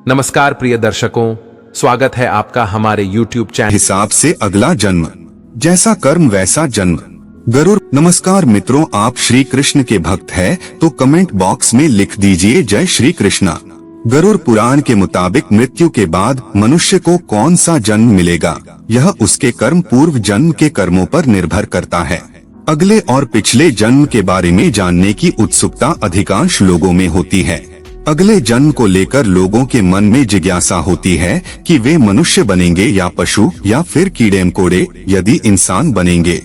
नमस्कार प्रिय दर्शकों, स्वागत है आपका हमारे YouTube चैनल हिसाब से अगला जन्म, जैसा कर्म वैसा जन्म। गरुड़। नमस्कार मित्रों, आप श्री कृष्ण के भक्त हैं तो कमेंट बॉक्स में लिख दीजिए जय श्री कृष्णा। गरुड़ पुराण के मुताबिक मृत्यु के बाद मनुष्य को कौन सा जन्म मिलेगा, यह उसके कर्म पूर्व जन्म के कर्मों पर निर्भर करता है। अगले और पिछले जन्म के बारे में जानने की उत्सुकता अधिकांश लोगों में होती है। अगले जन्म को लेकर लोगों के मन में जिज्ञासा होती है कि वे मनुष्य बनेंगे या पशु या फिर कीड़े मकोड़े, यदि इंसान बनेंगे।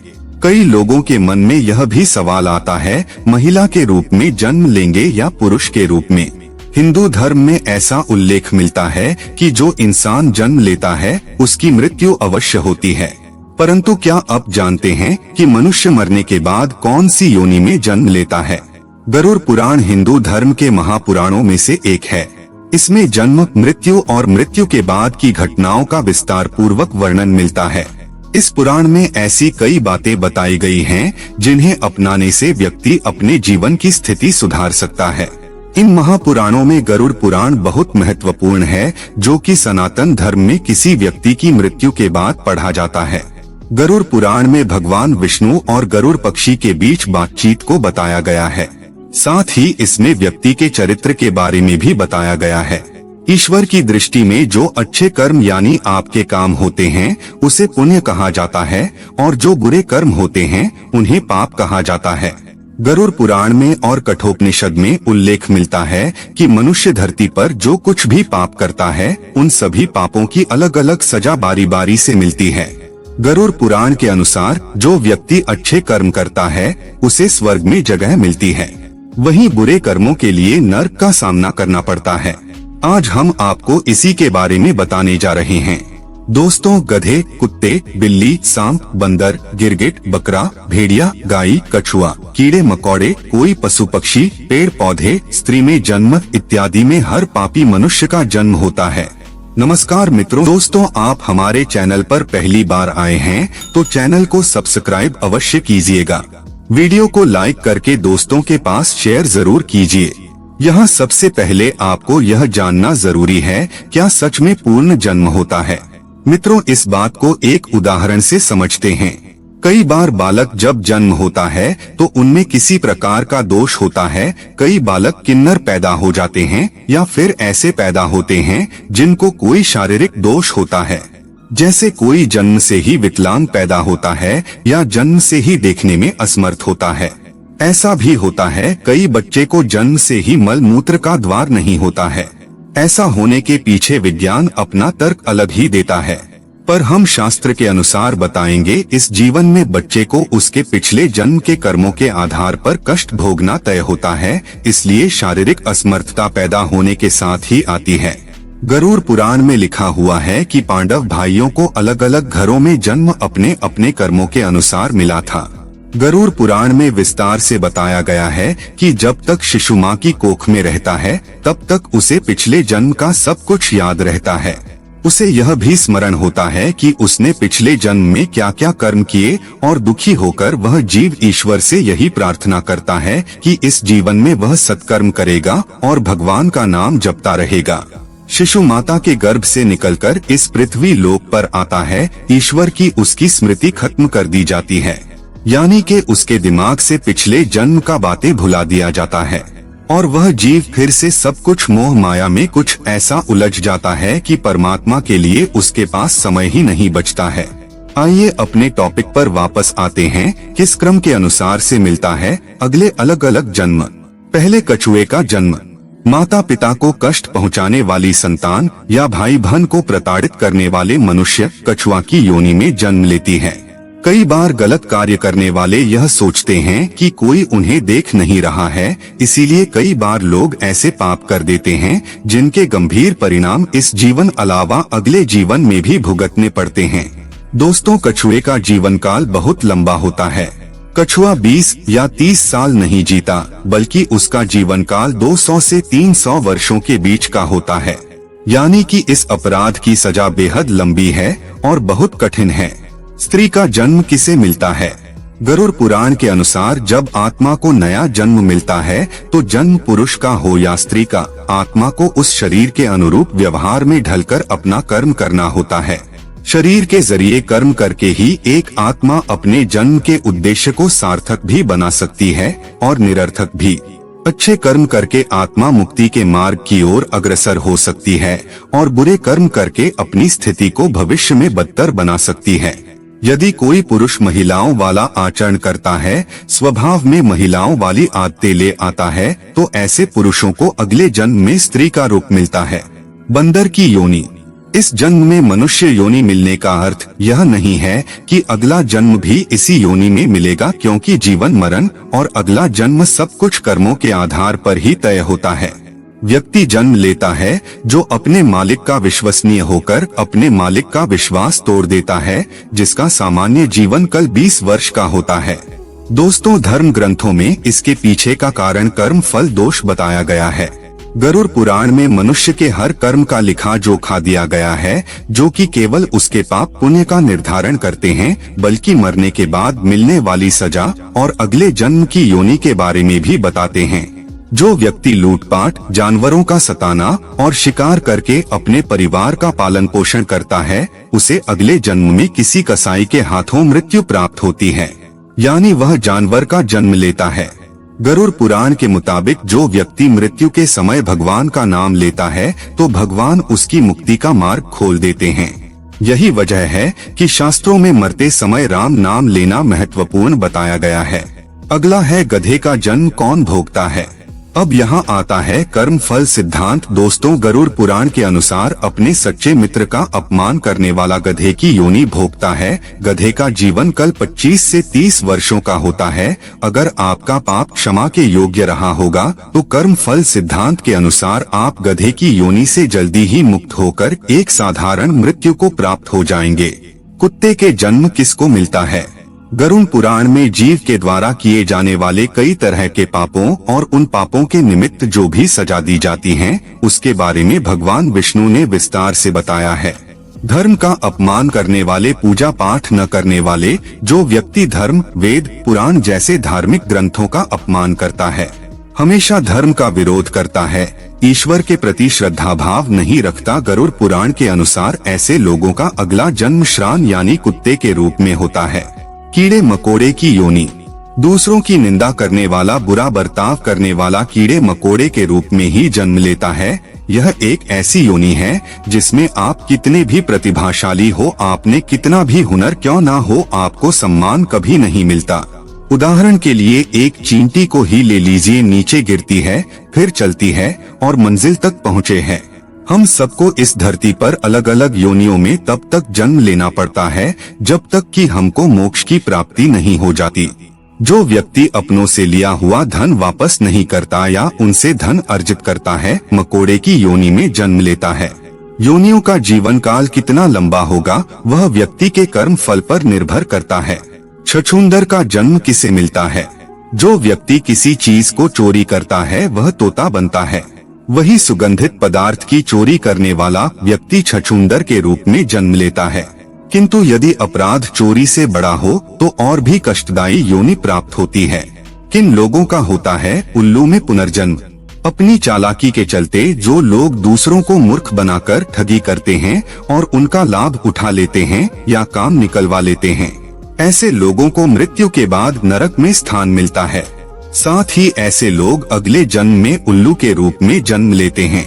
कई लोगों के मन में यह भी सवाल आता है, महिला के रूप में जन्म लेंगे या पुरुष के रूप में। हिंदू धर्म में ऐसा उल्लेख मिलता है कि जो इंसान जन्म लेता है उसकी मृत्यु अवश्य होती है। परंतु क्या आप जानते हैं कि मनुष्य मरने के बाद कौन सी योनि में जन्म लेता है? गरुड़ पुराण हिंदू धर्म के महापुराणों में से एक है। इसमें जन्म, मृत्यु और मृत्यु के बाद की घटनाओं का विस्तार पूर्वक वर्णन मिलता है। इस पुराण में ऐसी कई बातें बताई गई हैं जिन्हें अपनाने से व्यक्ति अपने जीवन की स्थिति सुधार सकता है। इन महापुराणों में गरुड़ पुराण बहुत महत्वपूर्ण है, जो कि सनातन धर्म में किसी व्यक्ति की मृत्यु के बाद पढ़ा जाता है। गरुड़ पुराण में भगवान विष्णु और गरुड़ पक्षी के बीच बातचीत को बताया गया है। साथ ही इसमें व्यक्ति के चरित्र के बारे में भी बताया गया है। ईश्वर की दृष्टि में जो अच्छे कर्म यानी आपके काम होते हैं उसे पुण्य कहा जाता है, और जो बुरे कर्म होते हैं उन्हें पाप कहा जाता है। गरुड़ पुराण में और कठोपनिषद में उल्लेख मिलता है कि मनुष्य धरती पर जो कुछ भी पाप करता है उन सभी पापों की अलग अलग सजा बारी बारी से मिलती है। गरुड़ पुराण के अनुसार जो व्यक्ति अच्छे कर्म करता है उसे स्वर्ग में जगह मिलती है, वहीं बुरे कर्मों के लिए नरक का सामना करना पड़ता है। आज हम आपको इसी के बारे में बताने जा रहे हैं। दोस्तों, गधे, कुत्ते, बिल्ली, सांप, बंदर, गिरगिट, बकरा, भेड़िया, गाय, कछुआ, कीड़े मकोड़े, कोई पशु पक्षी, पेड़ पौधे, स्त्री में जन्म इत्यादि में हर पापी मनुष्य का जन्म होता है। नमस्कार मित्रों, दोस्तों, आप हमारे चैनल पर पहली बार आए हैं तो चैनल को सब्सक्राइब अवश्य कीजिएगा। वीडियो को लाइक करके दोस्तों के पास शेयर जरूर कीजिए। यहाँ सबसे पहले आपको यह जानना जरूरी है, क्या सच में पूर्ण जन्म होता है? मित्रों, इस बात को एक उदाहरण से समझते हैं। कई बार बालक जब जन्म होता है तो उनमें किसी प्रकार का दोष होता है। कई बालक किन्नर पैदा हो जाते हैं या फिर ऐसे पैदा होते हैं जिनको कोई शारीरिक दोष होता है, जैसे कोई जन्म से ही विकलांग पैदा होता है या जन्म से ही देखने में असमर्थ होता है। ऐसा भी होता है कई बच्चे को जन्म से ही मल मूत्र का द्वार नहीं होता है। ऐसा होने के पीछे विज्ञान अपना तर्क अलग ही देता है, पर हम शास्त्र के अनुसार बताएंगे इस जीवन में बच्चे को उसके पिछले जन्म के कर्मों के आधार पर कष्ट भोगना तय होता है, इसलिए शारीरिक असमर्थता पैदा होने के साथ ही आती है। गरुड़ पुराण में लिखा हुआ है कि पांडव भाइयों को अलग अलग घरों में जन्म अपने अपने कर्मों के अनुसार मिला था। गरुड़ पुराण में विस्तार से बताया गया है कि जब तक शिशु माँ की कोख में रहता है तब तक उसे पिछले जन्म का सब कुछ याद रहता है। उसे यह भी स्मरण होता है कि उसने पिछले जन्म में क्या क्या कर्म किए, और दुखी होकर वह जीव ईश्वर से यही प्रार्थना करता है कि इस जीवन में वह सत्कर्म करेगा और भगवान का नाम जपता रहेगा। शिशु माता के गर्भ से निकलकर इस पृथ्वी लोक पर आता है, ईश्वर की उसकी स्मृति खत्म कर दी जाती है, यानी कि उसके दिमाग से पिछले जन्म का बातें भुला दिया जाता है, और वह जीव फिर से सब कुछ मोह माया में कुछ ऐसा उलझ जाता है कि परमात्मा के लिए उसके पास समय ही नहीं बचता है। आइए अपने टॉपिक पर वापस आते हैं। किस क्रम के अनुसार से मिलता है अगले अलग अलग जन्म? पहले कछुए का जन्म। माता पिता को कष्ट पहुंचाने वाली संतान या भाई बहन को प्रताड़ित करने वाले मनुष्य कछुआ की योनि में जन्म लेती है। कई बार गलत कार्य करने वाले यह सोचते हैं कि कोई उन्हें देख नहीं रहा है, इसीलिए कई बार लोग ऐसे पाप कर देते हैं जिनके गंभीर परिणाम इस जीवन अलावा अगले जीवन में भी भुगतने पड़ते हैं। दोस्तों, कछुए का जीवन काल बहुत लंबा होता है। कछुआ 20 या 30 साल नहीं जीता, बल्कि उसका जीवन काल 200 से 300 वर्षों के बीच का होता है, यानी कि इस अपराध की सजा बेहद लंबी है और बहुत कठिन है। स्त्री का जन्म किसे मिलता है? गरुड़ पुराण के अनुसार जब आत्मा को नया जन्म मिलता है तो जन्म पुरुष का हो या स्त्री का, आत्मा को उस शरीर के अनुरूप व्यवहार में ढलकर अपना कर्म करना होता है। शरीर के जरिए कर्म करके ही एक आत्मा अपने जन्म के उद्देश्य को सार्थक भी बना सकती है और निरर्थक भी। अच्छे कर्म करके आत्मा मुक्ति के मार्ग की ओर अग्रसर हो सकती है और बुरे कर्म करके अपनी स्थिति को भविष्य में बदतर बना सकती है। यदि कोई पुरुष महिलाओं वाला आचरण करता है, स्वभाव में महिलाओं वाली आदतें ले आता है, तो ऐसे पुरुषों को अगले जन्म में स्त्री का रूप मिलता है। बंदर की योनि। इस जन्म में मनुष्य योनि मिलने का अर्थ यह नहीं है कि अगला जन्म भी इसी योनि में मिलेगा, क्योंकि जीवन मरण और अगला जन्म सब कुछ कर्मों के आधार पर ही तय होता है। व्यक्ति जन्म लेता है जो अपने मालिक का विश्वसनीय होकर अपने मालिक का विश्वास तोड़ देता है, जिसका सामान्य जीवन काल 20 वर्ष का होता है। दोस्तों, धर्म ग्रंथों में इसके पीछे का कारण कर्म फल दोष बताया गया है। गरुड़ पुराण में मनुष्य के हर कर्म का लिखा जोखा दिया गया है, जो कि केवल उसके पाप पुण्य का निर्धारण करते हैं, बल्कि मरने के बाद मिलने वाली सजा और अगले जन्म की योनि के बारे में भी बताते हैं। जो व्यक्ति लूटपाट, जानवरों का सताना और शिकार करके अपने परिवार का पालन पोषण करता है, उसे अगले जन्म में किसी कसाई के हाथों मृत्यु प्राप्त होती है, यानी वह जानवर का जन्म लेता है। गरुड़ पुराण के मुताबिक जो व्यक्ति मृत्यु के समय भगवान का नाम लेता है तो भगवान उसकी मुक्ति का मार्ग खोल देते हैं। यही वजह है कि शास्त्रों में मरते समय राम नाम लेना महत्वपूर्ण बताया गया है। अगला है गधे का जन्म कौन भोगता है। अब यहाँ आता है कर्म फल सिद्धांत। दोस्तों, गरुड़ पुराण के अनुसार अपने सच्चे मित्र का अपमान करने वाला गधे की योनि भोगता है। गधे का जीवन काल 25 से 30 वर्षों का होता है। अगर आपका पाप क्षमा के योग्य रहा होगा तो कर्म फल सिद्धांत के अनुसार आप गधे की योनि से जल्दी ही मुक्त होकर एक साधारण मृत्यु को प्राप्त हो जाएंगे। कुत्ते के जन्म किसको मिलता है। गरुड़ पुराण में जीव के द्वारा किए जाने वाले कई तरह के पापों और उन पापों के निमित्त जो भी सजा दी जाती हैं, उसके बारे में भगवान विष्णु ने विस्तार से बताया है। धर्म का अपमान करने वाले, पूजा पाठ न करने वाले, जो व्यक्ति धर्म, वेद, पुराण जैसे धार्मिक ग्रंथों का अपमान करता है, हमेशा धर्म का विरोध करता है, ईश्वर के प्रति श्रद्धा भाव नहीं रखता, गरुड़ पुराण के अनुसार ऐसे लोगों का अगला जन्म श्रान यानी कुत्ते के रूप में होता है। कीड़े मकोड़े की योनि। दूसरों की निंदा करने वाला, बुरा बर्ताव करने वाला कीड़े मकोड़े के रूप में ही जन्म लेता है। यह एक ऐसी योनि है जिसमें आप कितने भी प्रतिभाशाली हो, आपने कितना भी हुनर क्यों ना हो, आपको सम्मान कभी नहीं मिलता। उदाहरण के लिए एक चींटी को ही ले लीजिए, नीचे गिरती है, फिर चलती है और मंजिल तक पहुँचे है। हम सबको इस धरती पर अलग अलग योनियों में तब तक जन्म लेना पड़ता है जब तक कि हमको मोक्ष की प्राप्ति नहीं हो जाती। जो व्यक्ति अपनों से लिया हुआ धन वापस नहीं करता या उनसे धन अर्जित करता है, मकोड़े की योनि में जन्म लेता है। योनियों का जीवन काल कितना लंबा होगा वह व्यक्ति के कर्म फल पर निर्भर करता है। छछूंदर का जन्म किसे मिलता है। जो व्यक्ति किसी चीज को चोरी करता है वह तोता बनता है। वही सुगंधित पदार्थ की चोरी करने वाला व्यक्ति छछूंदर के रूप में जन्म लेता है। किंतु यदि अपराध चोरी से बड़ा हो तो और भी कष्टदायी योनि प्राप्त होती है। किन लोगों का होता है उल्लू में पुनर्जन्म। अपनी चालाकी के चलते जो लोग दूसरों को मूर्ख बनाकर ठगी करते हैं और उनका लाभ उठा लेते हैं या काम निकलवा लेते हैं, ऐसे लोगों को मृत्यु के बाद नरक में स्थान मिलता है। साथ ही ऐसे लोग अगले जन्म में उल्लू के रूप में जन्म लेते हैं।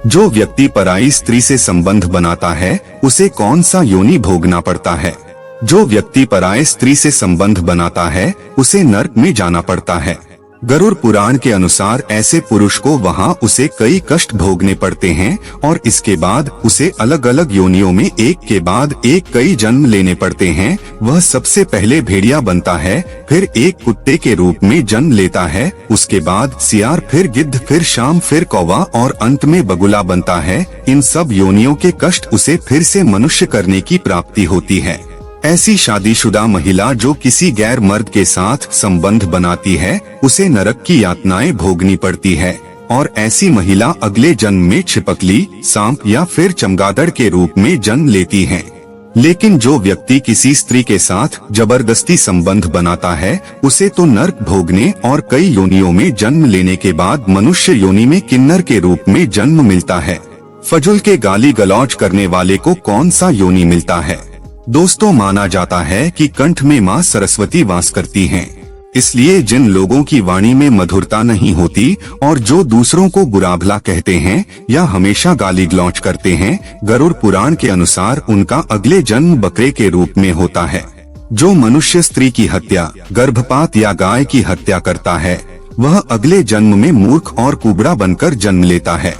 जो व्यक्ति पराई स्त्री से संबंध बनाता है उसे कौन सा योनि भोगना पड़ता है। जो व्यक्ति पराई स्त्री से संबंध बनाता है उसे नरक में जाना पड़ता है। गरुड़ पुराण के अनुसार ऐसे पुरुष को वहाँ उसे कई कष्ट भोगने पड़ते हैं और इसके बाद उसे अलग अलग योनियों में एक के बाद एक कई जन्म लेने पड़ते हैं। वह सबसे पहले भेड़िया बनता है, फिर एक कुत्ते के रूप में जन्म लेता है, उसके बाद सियार, फिर गिद्ध, फिर शाम, फिर कौवा और अंत में बगुला बनता है। इन सब योनियों के कष्ट उसे फिर से मनुष्य करने की प्राप्ति होती है। ऐसी शादीशुदा महिला जो किसी गैर मर्द के साथ संबंध बनाती है उसे नरक की यातनाएं भोगनी पड़ती है और ऐसी महिला अगले जन्म में छिपकली, सांप या फिर चमगादड़ के रूप में जन्म लेती हैं। लेकिन जो व्यक्ति किसी स्त्री के साथ जबरदस्ती संबंध बनाता है उसे तो नर्क भोगने और कई योनियों में जन्म लेने के बाद मनुष्य योनि में किन्नर के रूप में जन्म मिलता है। फजुल के गाली गलौज करने वाले को कौन सा योनि मिलता है। दोस्तों, माना जाता है कि कंठ में माँ सरस्वती वास करती हैं। इसलिए जिन लोगों की वाणी में मधुरता नहीं होती और जो दूसरों को बुरा भला कहते हैं या हमेशा गाली गलौज करते हैं, गरुड़ पुराण के अनुसार उनका अगले जन्म बकरे के रूप में होता है। जो मनुष्य स्त्री की हत्या, गर्भपात या गाय की हत्या करता है वह अगले जन्म में मूर्ख और कुबड़ा बनकर जन्म लेता है।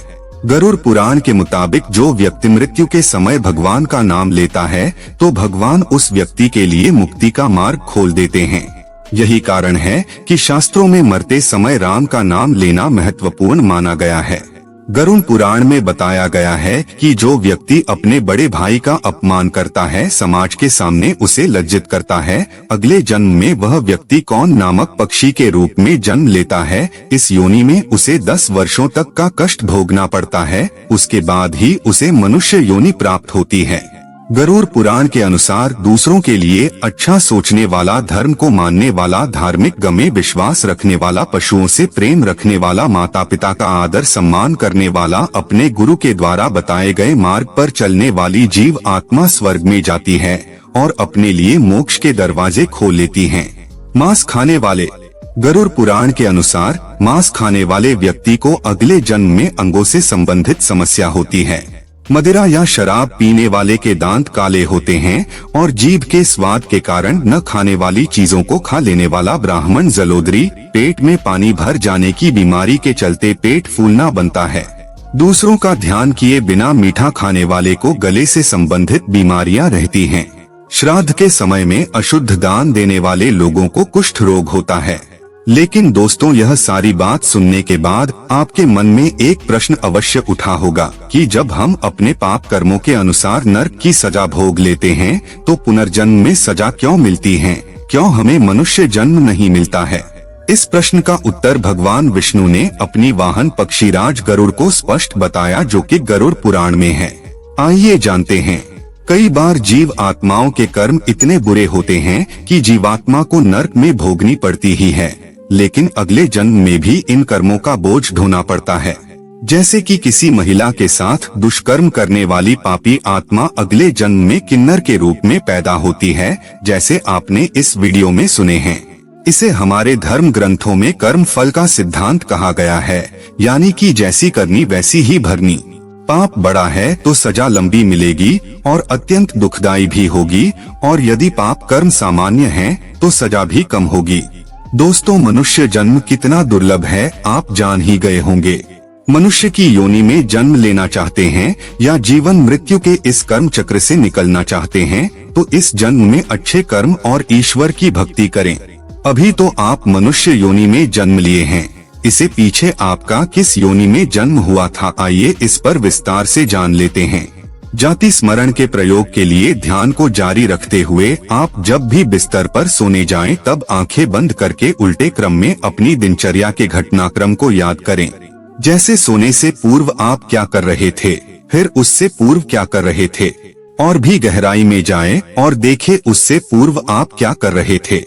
गरुड़ पुराण के मुताबिक जो व्यक्ति मृत्यु के समय भगवान का नाम लेता है तो भगवान उस व्यक्ति के लिए मुक्ति का मार्ग खोल देते हैं। यही कारण है कि शास्त्रों में मरते समय राम का नाम लेना महत्वपूर्ण माना गया है। गरुड़ पुराण में बताया गया है कि जो व्यक्ति अपने बड़े भाई का अपमान करता है, समाज के सामने उसे लज्जित करता है, अगले जन्म में वह व्यक्ति कौन नामक पक्षी के रूप में जन्म लेता है। इस योनि में उसे 10 वर्षों तक का कष्ट भोगना पड़ता है, उसके बाद ही उसे मनुष्य योनि प्राप्त होती है। गरुड़ पुराण के अनुसार दूसरों के लिए अच्छा सोचने वाला, धर्म को मानने वाला, धार्मिक गमे विश्वास रखने वाला, पशुओं से प्रेम रखने वाला, माता पिता का आदर सम्मान करने वाला, अपने गुरु के द्वारा बताए गए मार्ग पर चलने वाली जीव आत्मा स्वर्ग में जाती है और अपने लिए मोक्ष के दरवाजे खोल लेती है। मांस खाने वाले, गरुड़ पुराण के अनुसार मांस खाने वाले व्यक्ति को अगले जन्म में अंगों से संबंधित समस्या होती है। मदिरा या शराब पीने वाले के दांत काले होते हैं और जीभ के स्वाद के कारण न खाने वाली चीजों को खा लेने वाला ब्राह्मण जलोदरी, पेट में पानी भर जाने की बीमारी के चलते पेट फूलना बनता है। दूसरों का ध्यान किए बिना मीठा खाने वाले को गले से संबंधित बीमारियां रहती हैं। श्राद्ध के समय में अशुद्ध दान देने वाले लोगों को कुष्ठ रोग होता है। लेकिन दोस्तों, यह सारी बात सुनने के बाद आपके मन में एक प्रश्न अवश्य उठा होगा कि जब हम अपने पाप कर्मों के अनुसार नरक की सजा भोग लेते हैं तो पुनर्जन्म में सजा क्यों मिलती है? क्यों हमें मनुष्य जन्म नहीं मिलता है? इस प्रश्न का उत्तर भगवान विष्णु ने अपनी वाहन पक्षीराज गरुड़ को स्पष्ट बताया, जो कि गरुड़ पुराण में है। आइए जानते हैं। कई बार जीव आत्माओं के कर्म इतने बुरे होते हैं कि जीवात्मा को नरक में भोगनी पड़ती ही है, लेकिन अगले जन्म में भी इन कर्मों का बोझ ढोना पड़ता है। जैसे कि किसी महिला के साथ दुष्कर्म करने वाली पापी आत्मा अगले जन्म में किन्नर के रूप में पैदा होती है, जैसे आपने इस वीडियो में सुने हैं। इसे हमारे धर्म ग्रंथों में कर्म फल का सिद्धांत कहा गया है, यानी कि जैसी करनी वैसी ही भरनी। पाप बड़ा है तो सजा लंबी मिलेगी और अत्यंत दुखदायी भी होगी, और यदि पाप कर्म सामान्य है तो सजा भी कम होगी। दोस्तों, मनुष्य जन्म कितना दुर्लभ है आप जान ही गए होंगे। मनुष्य की योनि में जन्म लेना चाहते हैं या जीवन मृत्यु के इस कर्म चक्र से निकलना चाहते हैं तो इस जन्म में अच्छे कर्म और ईश्वर की भक्ति करें। अभी तो आप मनुष्य योनि में जन्म लिए हैं, इससे पीछे आपका किस योनि में जन्म हुआ था, आइए इस पर विस्तार से जान लेते हैं। जाति स्मरण के प्रयोग के लिए ध्यान को जारी रखते हुए आप जब भी बिस्तर पर सोने जाएं तब आंखें बंद करके उल्टे क्रम में अपनी दिनचर्या के घटनाक्रम को याद करें। जैसे सोने से पूर्व आप क्या कर रहे थे, फिर उससे पूर्व क्या कर रहे थे, और भी गहराई में जाएं और देखें उससे पूर्व आप क्या कर रहे थे।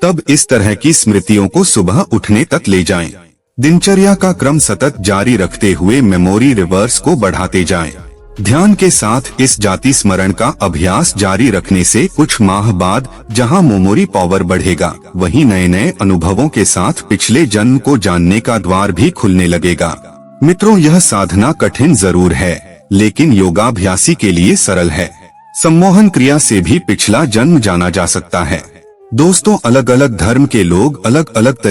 तब इस तरह की स्मृतियों को सुबह उठने तक ले जाएं। दिनचर्या का क्रम सतत जारी रखते हुए मेमोरी रिवर्स को बढ़ाते जाएं। ध्यान के साथ इस जाति स्मरण का अभ्यास जारी रखने से कुछ माह बाद जहां मेमोरी पावर बढ़ेगा, वहीं नए नए अनुभवों के साथ पिछले जन्म को जानने का द्वार भी खुलने लगेगा। मित्रों, यह साधना कठिन जरूर है, लेकिन योगाभ्यासी के लिए सरल है। सम्मोहन क्रिया से भी पिछला जन्म जाना जा सकता है। दोस्तों, अलग अलग धर्म के लोग अलग अलग